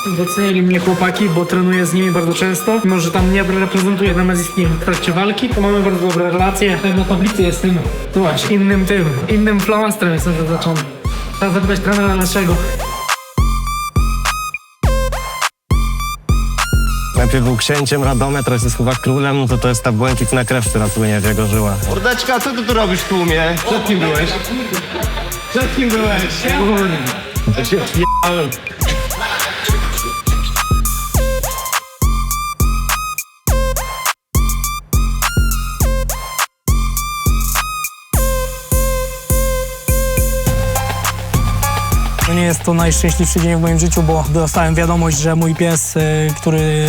Docenili mnie chłopaki, bo trenuję z nimi bardzo często. Mimo, że tam nie reprezentuję Nemesis Team w trakcie walki, to mamy bardzo dobre relacje. Na tablicy jestem, zobacz, innym flamastrem jestem zaznaczony. Trzeba zapytać trenera dlaczego. Najpierw był księciem Radome, teraz jest chyba królem, no to jest ta błękitna krew, która płynie w jego żyłach. Mordeczka, co ty tu robisz w tłumie? Przed kim byłeś? Przed kim byłeś? Ja się wjebałem. No nie jest to najszczęśliwszy dzień w moim życiu, bo dostałem wiadomość, że mój pies, który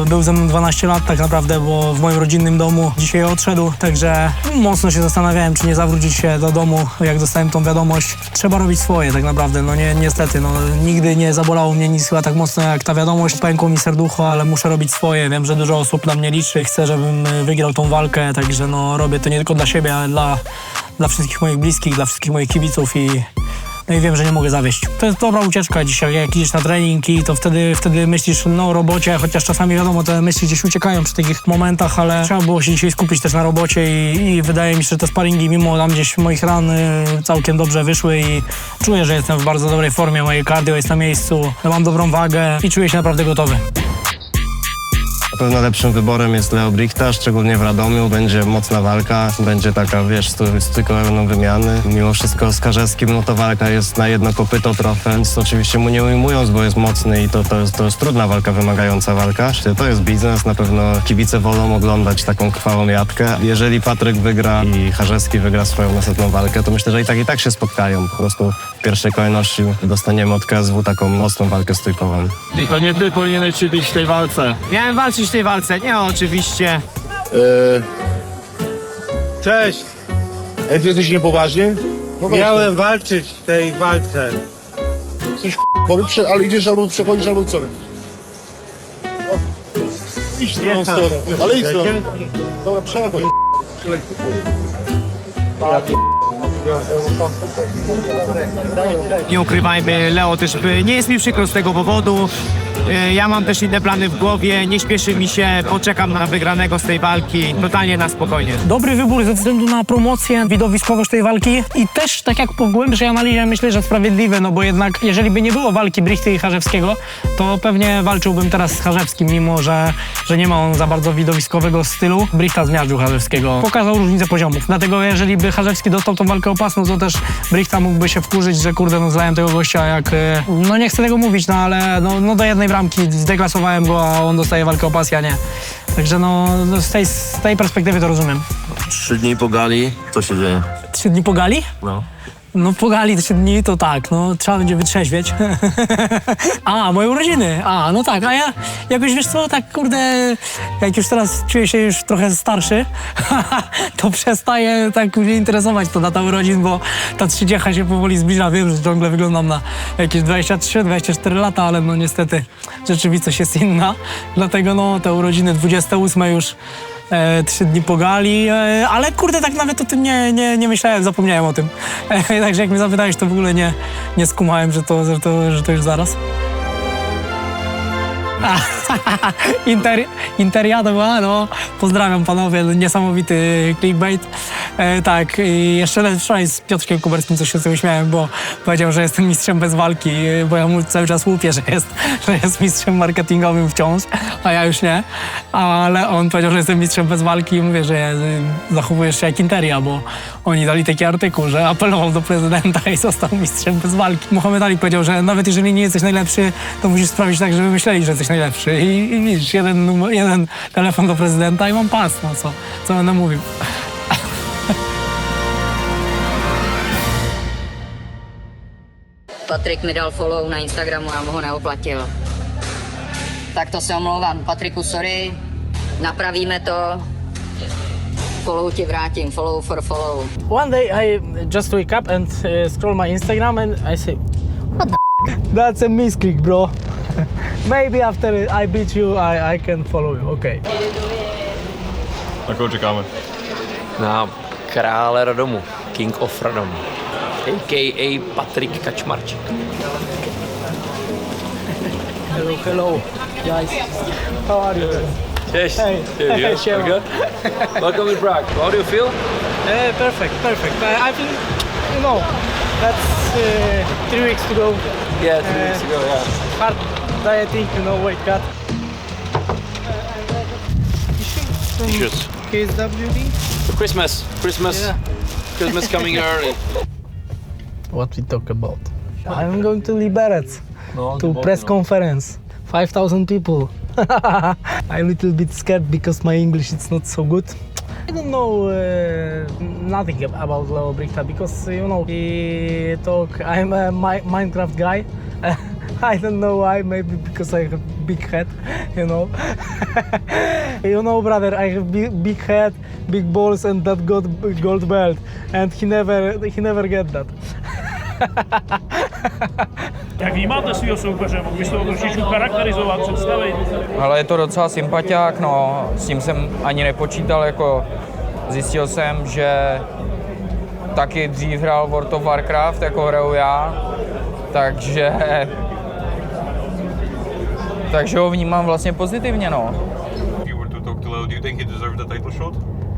był ze mną 12 lat tak naprawdę, bo w moim rodzinnym domu dzisiaj odszedł, także mocno się zastanawiałem, czy nie zawrócić się do domu, jak dostałem tą wiadomość. Trzeba robić swoje tak naprawdę, niestety, nigdy nie zabolało mnie nic chyba tak mocno jak ta wiadomość. Pękło mi serducho, ale muszę robić swoje, wiem, że dużo osób na mnie liczy, chcę, żebym wygrał tą walkę, także robię to nie tylko dla siebie, ale dla wszystkich moich bliskich, dla wszystkich moich kibiców i wiem, że nie mogę zawieść. To jest dobra ucieczka dzisiaj, jak idziesz na trening i to wtedy myślisz o robocie, chociaż czasami wiadomo, te myśli gdzieś uciekają przy takich momentach, ale trzeba było się dzisiaj skupić też na robocie i wydaje mi się, że te sparingi mimo tam gdzieś moich ran całkiem dobrze wyszły i czuję, że jestem w bardzo dobrej formie, moje cardio jest na miejscu, mam dobrą wagę i czuję się naprawdę gotowy. Na pewno lepszym wyborem jest Leo Brichta, szczególnie w Radomiu. Będzie mocna walka, będzie taka, tylko wymiany. Mimo wszystko z Karzewskim, to walka jest na jedno kopyto trochę, więc oczywiście mu nie ujmując, bo jest mocny i to jest trudna walka, wymagająca walka. To jest biznes, na pewno kibice wolą oglądać taką krwawą jatkę. Jeżeli Patryk wygra i Karzewski wygra swoją następną walkę, to myślę, że i tak się spotkają. Po prostu w pierwszej kolejności dostaniemy od KSW taką mocną walkę stójkową. I to nie ty powinieneś być w tej walce. Miałem walczyć w tej walce, nie oczywiście. Cześć! Ej, ty jesteś niepoważnie? Miałem walczyć w tej walce. Coś powiedz, ale idziesz albo przechodzisz, albo co? Idź w tą stronę. Ale idź stronę. Dobra, przechodź. Nie ukrywajmy, Leo też nie jest mi przykro z tego powodu. Ja mam też inne plany w głowie, nie śpieszy mi się, poczekam na wygranego z tej walki, totalnie na spokojnie. Dobry wybór ze względu na promocję, widowiskowość tej walki i też tak jak po głębszej analizie myślę, że sprawiedliwe, bo jednak jeżeli by nie było walki Brichty i Charzewskiego, to pewnie walczyłbym teraz z Charzewskim, mimo że nie ma on za bardzo widowiskowego stylu. Brichta zmiażdżył Charzewskiego, pokazał różnicę poziomów, dlatego jeżeli by Charzewski dostał tą walkę opasną, to też Brichta mógłby się wkurzyć, że kurde, zlałem tego gościa jak, nie chcę tego mówić, ale do jednej bramki zdeklasowałem go, a on dostaje walkę o pas, ja nie. Także z tej perspektywy to rozumiem. 3 dni po gali, co się dzieje? 3 dni po gali? No. No po gali 3 dni to tak, trzeba będzie wytrzeźwieć. A, moje urodziny, no tak, a ja jakoś wiesz co, tak kurde, jak już teraz czuję się już trochę starszy, to przestaję tak mnie interesować to data urodzin, bo ta 30 się powoli zbliża, wiem, że ciągle wyglądam na jakieś 23-24 lata, ale niestety rzeczywistość jest inna, dlatego te urodziny 28 już 3 dni po gali, ale kurde, tak nawet o tym nie myślałem, zapomniałem o tym. Także jak mnie zapytałeś, to w ogóle nie skumałem, że to już zaraz. Interia to była, pozdrawiam panowie, niesamowity clickbait. Tak, i jeszcze wczoraj z Piotrkiem Kuberskim coś się z tego śmiałem, bo powiedział, że jestem mistrzem bez walki, bo ja mu cały czas łupię, że jest mistrzem marketingowym wciąż, a ja już nie. Ale on powiedział, że jestem mistrzem bez walki i mówię, że zachowujesz się jak Interia, bo oni dali taki artykuł, że apelował do prezydenta i został mistrzem bez walki. Muhammad Ali powiedział, że nawet jeżeli nie jesteś najlepszy, to musisz sprawić tak, żeby myśleli, że jesteś najlepszy. I widzisz, jeden telefon do prezydenta i mam pas, co będę mówił. Patrik mi dal follow na Instagramu, já mu ho neoplatil. Tak to se omlouvám. Patriku, sorry, napravíme to. Follow ti vrátím, follow for follow. One day I just wake up and scroll my Instagram and I say, what the That's a misclick, bro. Maybe after I beat you, I can follow you, okay. Na koho čekáme? Na krále Radomu, King of Radom, a.k.a. Patrik Kačmarčík. Hello, guys. How are you? Cześć. Hey, hey, siema. Good? Welcome to Prague. How do you feel? Perfect. I think, you know, that's 3 weeks to go. Yeah, 3 weeks ago, yeah. Hard dieting, you know, weight cut. Cheers. KSWD? Christmas. Yeah. Christmas coming early. What we talk about? I'm going to Liberec to press conference. 5,000 people. I'm a little bit scared because my English is not so good. I don't know nothing about Leo Brichta because you know he talk. I'm a Minecraft guy. I don't know why. Maybe because I have big head, you know. You know, brother, I have big head, big balls, and that gold belt, and he never get that. Jak vnímáte svýho soupeře? Mohl byste ho trošičku charakterizovat, představit? Ale je to docela sympatiák, no, s tím jsem ani nepočítal, jako zjistil jsem, že taky dřív hrál World of Warcraft, jako hraju já, takže ho vnímám vlastně pozitivně, no. If you were to talk to Leo, do you think he deserved the title shot?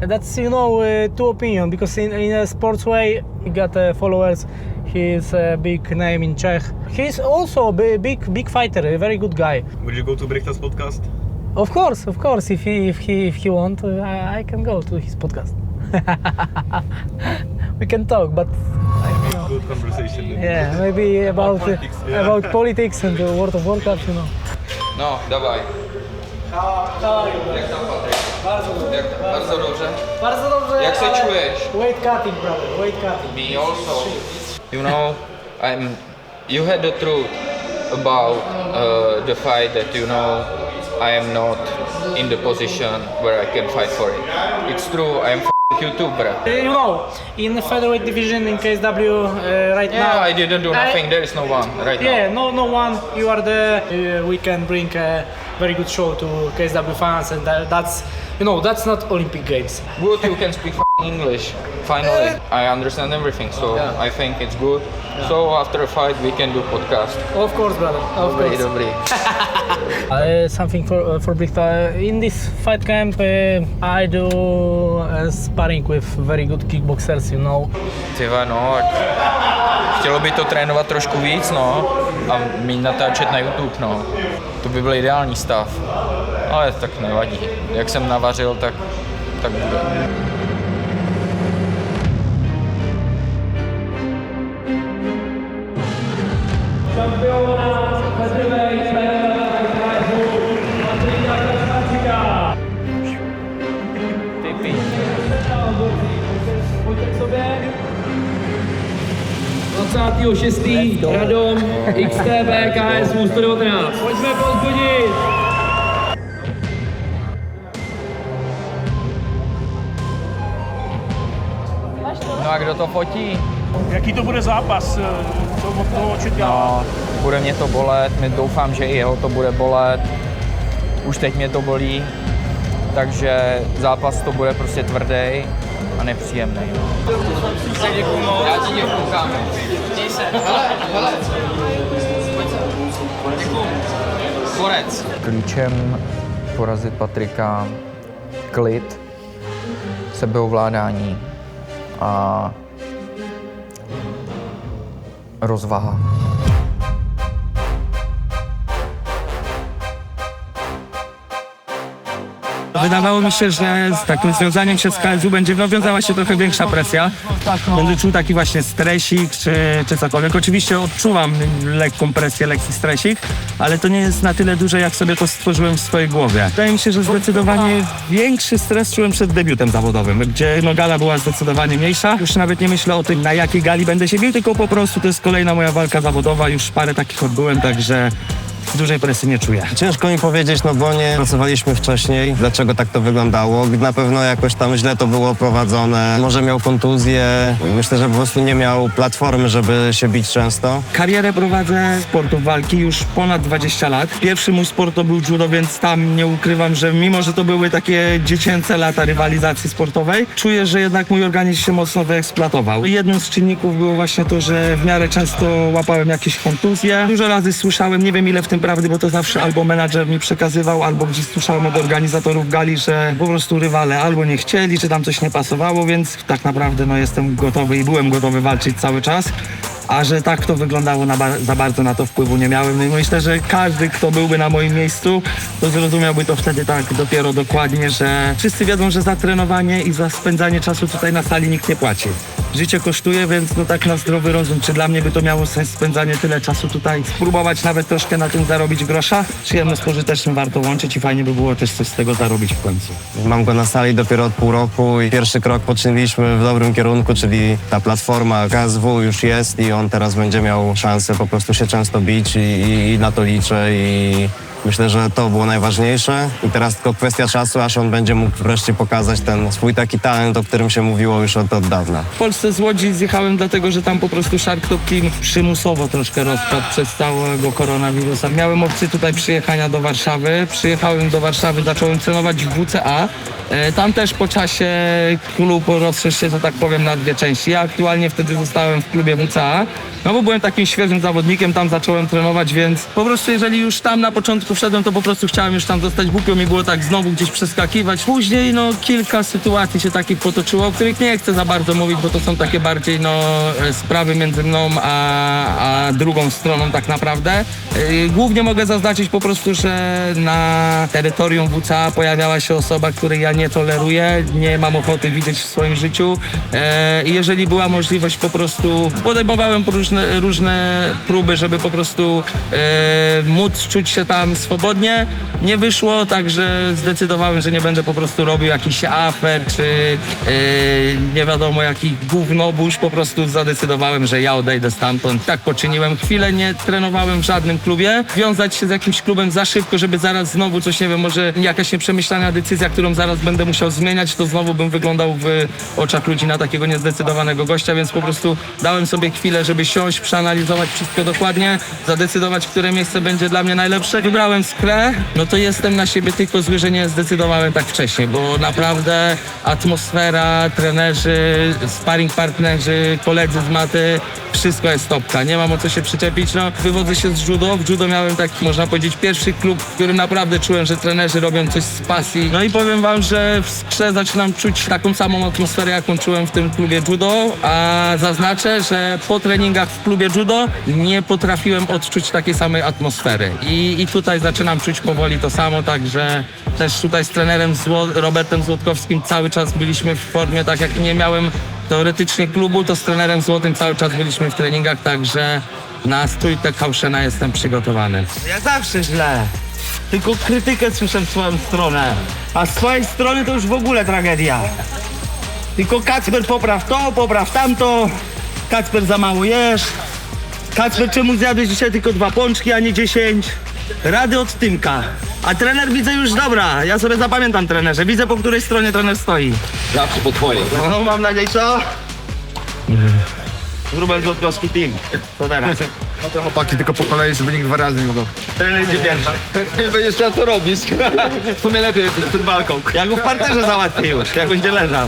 That's, you know, two opinion because in a sports way he got followers. He's a big name in Czech. He's also a big fighter, a very good guy. Would you go to Brichta's podcast? Of course. If he want, I can go to his podcast. We can talk, but Good conversation. yeah, maybe about politics and the World of Warcraft, you know. No, dawaj. Jak tam, Patryk? Bardzo dobře. Bardzo dobrze. Jak se čuješ? Weight cutting, brother. Weight cutting. Me also. You know, you had the truth about the fight that, you know, I am not in the position where I can fight for it. It's true, I am f***ing you too, bro. You know, in the featherweight division in KSW right now. Yeah, I didn't do nothing. There is no one right now. Yeah, no one. You are there. We can bring a very good show to KSW fans, and that's, you know, that's not Olympic Games. Good, you can speak f***ing English. Finally, I understand everything, so I think it's good. So after a fight, we can do podcast. Of course, brother. Of course. Dobrý. Something for Brichta. In this fight camp, I do sparring with very good kickboxers, you know. Tyva, no, chtělo by to trénovat trošku víc, no, a mít natáčet na YouTube, no. To by byl ideální stav, ale tak nevadí. Jak jsem navařil, tak bude. Radom, XTB, KSU 119. Pojďme pozbudit! No a kdo to fotí? Jaký to bude zápas? Co od toho očekává? No, bude mě to bolet, my doufám, že i jeho to bude bolet. Už teď mě to bolí, takže zápas to bude prostě tvrdý a nepříjemný. No. Já ti děkuju, kámo. Měj se. Hele. Děkuju. Borec. Klíčem porazit Patrika klid, sebeovládání a rozvaha. Wydawało mi się, że z takim związaniem się z KSW będzie wiązała się trochę większa presja. Będę czuł taki właśnie stresik czy cokolwiek. Oczywiście odczuwam lekką presję, lekki stresik, ale to nie jest na tyle duże, jak sobie to stworzyłem w swojej głowie. Wydaje mi się, że zdecydowanie większy stres czułem przed debiutem zawodowym, gdzie no, gala była zdecydowanie mniejsza. Już nawet nie myślę o tym, na jakiej gali będę się bił, tylko po prostu to jest kolejna moja walka zawodowa. Już parę takich odbyłem, także dużej presji nie czuję. Ciężko mi powiedzieć, no bo nie pracowaliśmy wcześniej, dlaczego tak to wyglądało. Na pewno jakoś tam źle to było prowadzone. Może miał kontuzję. Myślę, że po prostu nie miał platformy, żeby się bić często. Karierę prowadzę sportów walki już ponad 20 lat. Pierwszy mój sport to był judo, więc tam nie ukrywam, że mimo, że to były takie dziecięce lata rywalizacji sportowej, czuję, że jednak mój organizm się mocno wyeksploatował. Jednym z czynników było właśnie to, że w miarę często łapałem jakieś kontuzje. Dużo razy słyszałem, nie wiem ile w tym prawdy, bo to zawsze albo menadżer mi przekazywał, albo gdzieś słyszałem od organizatorów gali, że po prostu rywale albo nie chcieli, czy tam coś nie pasowało, więc tak naprawdę no, jestem gotowy i byłem gotowy walczyć cały czas. A że tak to wyglądało, za bardzo na to wpływu nie miałem. No i myślę, że każdy, kto byłby na moim miejscu, to zrozumiałby to wtedy tak dopiero dokładnie, że wszyscy wiedzą, że za trenowanie i za spędzanie czasu tutaj na sali nikt nie płaci. Życie kosztuje, więc no tak na zdrowy rozum, czy dla mnie by to miało sens spędzanie tyle czasu tutaj, spróbować nawet troszkę na tym zarobić grosza? Przyjemne z pożytecznym warto łączyć i fajnie by było też coś z tego zarobić w końcu. Mam go na sali dopiero od pół roku i pierwszy krok poczyniliśmy w dobrym kierunku, czyli ta platforma KSW już jest i on teraz będzie miał szansę po prostu się często bić i na to liczę i myślę, że to było najważniejsze i teraz tylko kwestia czasu, aż on będzie mógł wreszcie pokazać ten swój taki talent, o którym się mówiło już od dawna. W Polsce z Łodzi zjechałem dlatego, że tam po prostu Shark Top Team przymusowo troszkę rozpadł przez całego koronawirusa. Miałem opcję tutaj przyjechania do Warszawy. Przyjechałem do Warszawy, zacząłem trenować w WCA. Tam też po czasie klub rozszerzył się, że tak powiem, na dwie części. Ja aktualnie wtedy zostałem w klubie WCA, no bo byłem takim świeżym zawodnikiem, tam zacząłem trenować, więc po prostu jeżeli już tam na początku wszedłem, to po prostu chciałem już tam zostać. Głupio mi było tak znowu gdzieś przeskakiwać. Później no kilka sytuacji się takich potoczyło, o których nie chcę za bardzo mówić, bo to są takie bardziej no sprawy między mną a drugą stroną tak naprawdę. Głównie mogę zaznaczyć po prostu, że na terytorium WCA pojawiała się osoba, której ja nie toleruję, nie mam ochoty widzieć w swoim życiu. I jeżeli była możliwość, po prostu podejmowałem różne próby, żeby po prostu móc czuć się tam swobodnie. Nie wyszło, także zdecydowałem, że nie będę po prostu robił jakichś afer, czy nie wiadomo jakich gównobóż. Po prostu zadecydowałem, że ja odejdę stamtąd. Tak poczyniłem. Chwilę nie trenowałem w żadnym klubie. Wiązać się z jakimś klubem za szybko, żeby zaraz znowu coś, nie wiem, może jakaś nieprzemyślana decyzja, którą zaraz będę musiał zmieniać, to znowu bym wyglądał w oczach ludzi na takiego niezdecydowanego gościa, więc po prostu dałem sobie chwilę, żeby siąść, przeanalizować wszystko dokładnie, zadecydować, które miejsce będzie dla mnie najlepsze. Wybrałem Skrę, no to jestem na siebie tylko zły, że nie zdecydowałem tak wcześniej, bo naprawdę atmosfera, trenerzy, sparring partnerzy, koledzy z maty, wszystko jest topka, nie mam o co się przyczepić. No, wywodzę się z judo. W judo miałem taki, można powiedzieć, pierwszy klub, w którym naprawdę czułem, że trenerzy robią coś z pasji. No i powiem wam, że w Skrze zaczynam czuć taką samą atmosferę, jaką czułem w tym klubie judo, a zaznaczę, że po treningach w klubie judo nie potrafiłem odczuć takiej samej atmosfery. I tutaj zaczynam czuć powoli to samo, także też tutaj z trenerem Robertem Złotkowskim cały czas byliśmy w formie, tak jak nie miałem teoretycznie klubu, to z trenerem Złotym cały czas byliśmy w treningach, także na stójkę Kauszena jestem przygotowany. Ja zawsze źle, tylko krytykę słyszę w swoją stronę, a z swojej strony to już w ogóle tragedia. Tylko Kacper popraw to, popraw tamto, Kacper za mało jesz, Kacper czemu zjadłeś dzisiaj tylko 2 pączki, a nie 10? Rady od Tymka. A trener widzę już, dobra, ja sobie zapamiętam trenerze, widzę po której stronie trener stoi. Zawsze po twojej. No mam nadzieję, co? Robert Złotkowski team. To teraz. No to chłopaki tylko po kolei, żeby nikt 2 razy nie mogą. Trener idzie pierwszy. Nie będziesz chciał to robić. W sumie lepiej przed walką. Ja go w parterze załatwię już, jak będzie leżał.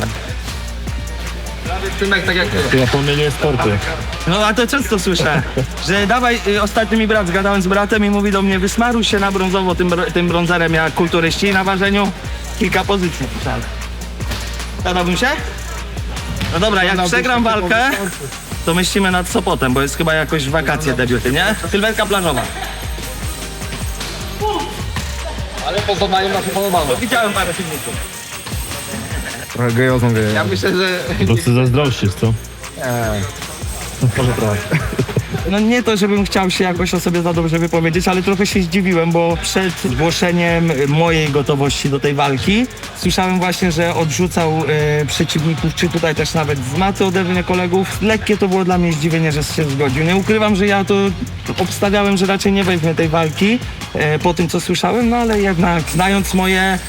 Tymek tak jak ty. Ja pomyliłem sporty. No a to często słyszę, że dawaj, ostatnio mi brat, zgadałem z bratem i mówi do mnie, wysmaruj się na brązowo tym brązerem jak kulturyści na ważeniu. Kilka pozycji pisałem. Zadałbym się? No dobra, jak przegram walkę, to myślimy nad Sopotem, bo jest chyba jakoś wakacje debiuty, nie? Sylwetka plażowa. Ale poznaniem nam się podobało. Widziałem parę filmików. Trochę gejozą geje. Ja myślę, że... To ty zazdrościsz, co? Może trochę. No nie to, żebym chciał się jakoś o sobie za dobrze wypowiedzieć, ale trochę się zdziwiłem, bo przed zgłoszeniem mojej gotowości do tej walki słyszałem właśnie, że odrzucał przeciwników, czy tutaj też nawet z maty ode mnie kolegów. Lekkie to było dla mnie zdziwienie, że się zgodził. Nie ukrywam, że ja to obstawiałem, że raczej nie weźmie tej walki po tym, co słyszałem, no ale jednak znając moje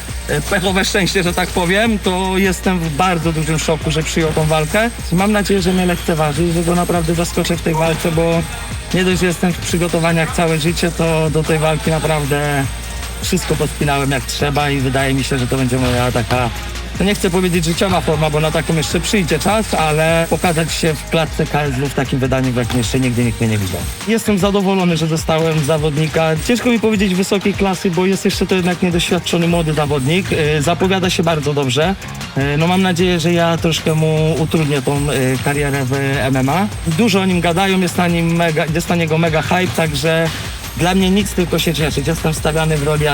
pechowe szczęście, że tak powiem, to jestem w bardzo dużym szoku, że przyjął tą walkę. Mam nadzieję, że mnie lekceważy i że go naprawdę zaskoczę w tej walce, bo nie dość, że jestem w przygotowaniach całe życie, to do tej walki naprawdę wszystko podpinałem jak trzeba i wydaje mi się, że to będzie moja taka no nie chcę powiedzieć życiowa forma, bo na taką jeszcze przyjdzie czas, ale pokazać się w klatce KSW w takim wydaniu, w jakim jeszcze nigdy nikt mnie nie widział. Jestem zadowolony, że dostałem zawodnika. Ciężko mi powiedzieć wysokiej klasy, bo jest jeszcze to jednak niedoświadczony młody zawodnik. Zapowiada się bardzo dobrze. No mam nadzieję, że ja troszkę mu utrudnię tą karierę w MMA. Dużo o nim gadają, jest na niego mega hype, także dla mnie nic, tylko się cieszyć. Jestem stawiany w roli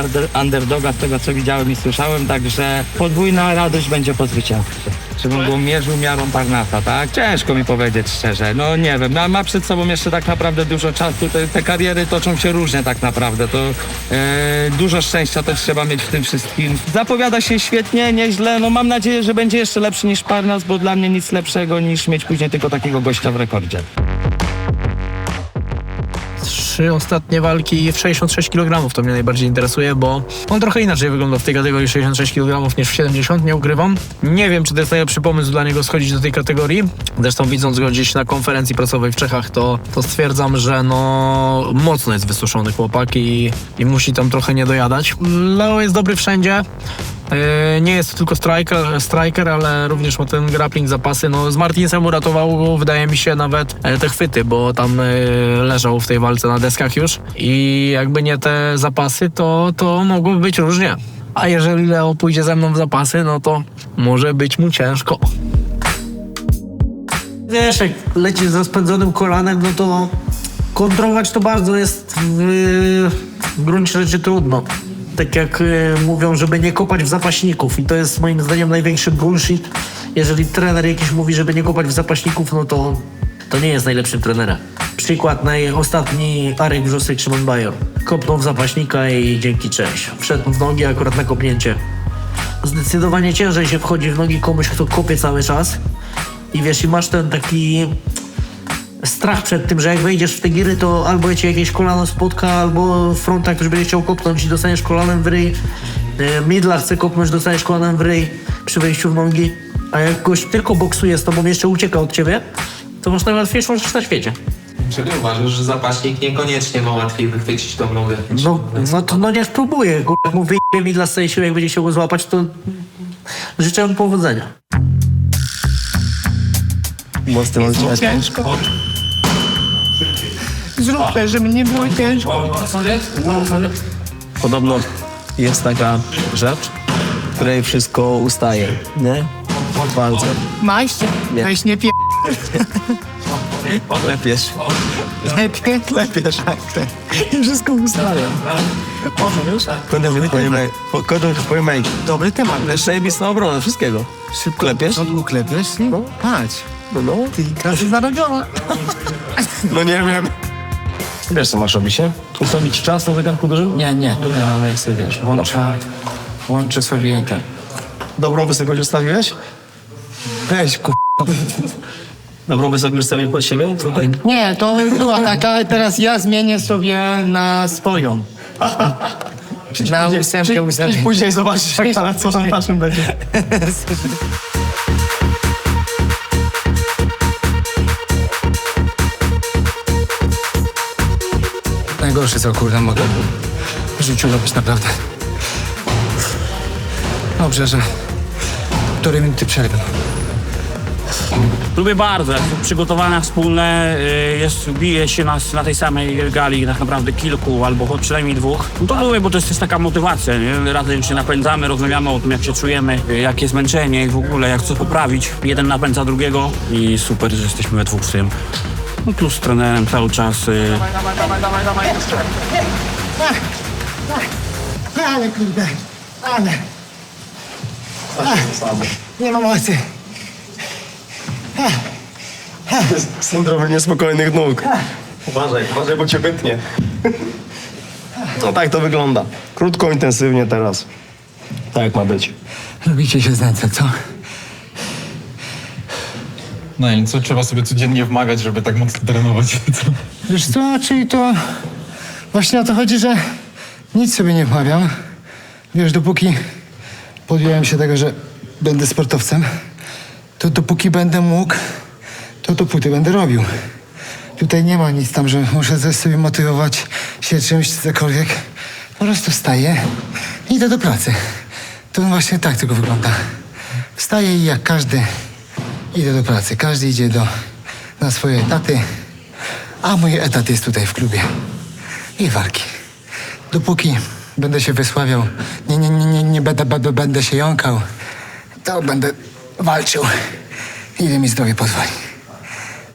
underdoga z tego, co widziałem i słyszałem, także podwójna radość będzie po zwycięstwie. Czy bym go mierzył miarą Parnasa, tak? Ciężko mi powiedzieć szczerze. No nie wiem, ma przed sobą jeszcze tak naprawdę dużo czasu. Te kariery toczą się różnie tak naprawdę. To dużo szczęścia też trzeba mieć w tym wszystkim. Zapowiada się świetnie, nieźle. No mam nadzieję, że będzie jeszcze lepszy niż Parnas, bo dla mnie nic lepszego niż mieć później tylko takiego gościa w rekordzie. 3 ostatnie walki w 66 kg to mnie najbardziej interesuje, bo on trochę inaczej wygląda w tej kategorii 66 kg niż w 70, nie ukrywam. Nie wiem, czy to jest najlepszy pomysł dla niego schodzić do tej kategorii. Zresztą widząc go gdzieś na konferencji prasowej w Czechach, to stwierdzam, że no mocno jest wysuszony chłopak i musi tam trochę nie dojadać. Leo jest dobry wszędzie. Nie jest to tylko striker, ale również ma ten grappling, zapasy. No z Martinsem uratował, wydaje mi się, nawet te chwyty, bo tam leżał w tej walce na deskach już i jakby nie te zapasy, to mogłoby być różnie. A jeżeli Leo pójdzie ze mną w zapasy, no to może być mu ciężko. Wiesz, jak lecisz ze spędzonym kolanem, no to kontrolować to bardzo jest w gruncie rzeczy trudno. Tak jak mówią, żeby nie kopać w zapaśników i to jest moim zdaniem największy bullshit. Jeżeli trener jakiś mówi, żeby nie kopać w zapaśników, no to nie jest najlepszym trenerem. Przykład ostatni Arek Wrzosek, Szymon Bajor. Kopnął w zapaśnika i dzięki, cześć. Wszedł w nogi akurat na kopnięcie. Zdecydowanie ciężej się wchodzi w nogi komuś, kto kopie cały czas. I wiesz, i masz ten taki strach przed tym, że jak wejdziesz w te giry, to albo cię jakieś kolano spotka, albo fronta ktoś będzie chciał kopnąć i dostaniesz kolanem w ryj. Midla chce kopnąć, dostaniesz kolanem w ryj przy wejściu w nogi. A jak goś tylko boksuje z tobą, jeszcze ucieka od ciebie, to masz najłatwiejszą rzecz na świecie. Czyli uważasz, że zapaśnik niekoniecznie ma łatwiej wychwycić tą nogę? No niech próbuje. Jak mu wyjdzie Midla z tej siły, jak będzie chciał go złapać, to życzę mu powodzenia. Mocno mam Ciężko. Zrób to, żeby nie było ciężko. Podobno jest taka rzecz, w której wszystko ustaje, nie? W walce. Majście, weź nie Lepiesz. Lepiesz, tak. I wszystko ustaje. Powiem mail. Dobry temat. Zajebista obrona wszystkiego. Szybko klepiesz? No klepiesz? No. Patrz. No. Ty klasy zarobiona. No nie wiem. Wiesz, co masz robić, nie? Ustawić czas na zegarku dużym? Nie, ale sobie wiesz, włączę sobie ten. Dobrą wysokość ustawiłeś? Weź, Dobrą wysokość ustawiłem pod siebie? Tutaj. Nie, to była taka, teraz ja zmienię sobie na swoją. Na ósemkę. Później zobaczysz, co na naszym będzie. Najgorsze co kurde mogę w życiu robić naprawdę. Dobrze, że 4 minuty przerwy. Lubię bardzo, jak przygotowania wspólne, bije się nas na tej samej gali tak naprawdę kilku albo przynajmniej 2. No to lubię, bo to jest taka motywacja, nie? Razem się napędzamy, rozmawiamy o tym, jak się czujemy, jakie zmęczenie i w ogóle jak co poprawić. Jeden napędza drugiego i super, że jesteśmy we 2 w tym. No plus z trenerem cały czas. Dawaj. Ale kurde, ale. Nie mam mocy. Syndrom niespokojnych nóg. Uważaj, bo cię wytnie. No tak to wygląda. Krótko, intensywnie teraz. Tak jak ma być. Lubicie się znęcać, co? No i co, trzeba sobie codziennie wmagać, żeby tak mocno trenować? Wiesz co, czyli to właśnie o to chodzi, że nic sobie nie wmawiam. Wiesz, dopóki podjąłem się tego, że będę sportowcem, to dopóki będę mógł, to dopóty będę robił. Tutaj nie ma nic tam, że muszę sobie motywować się czymś, cokolwiek. Po prostu wstaję i idę do pracy. To właśnie tak tylko wygląda. Wstaję i jak każdy idę do pracy. Każdy idzie na swoje etaty, a mój etat jest tutaj w klubie. I walki. Dopóki będę się wysławiał, nie będę się jąkał, to będę walczył, ile mi zdrowie pozwoli.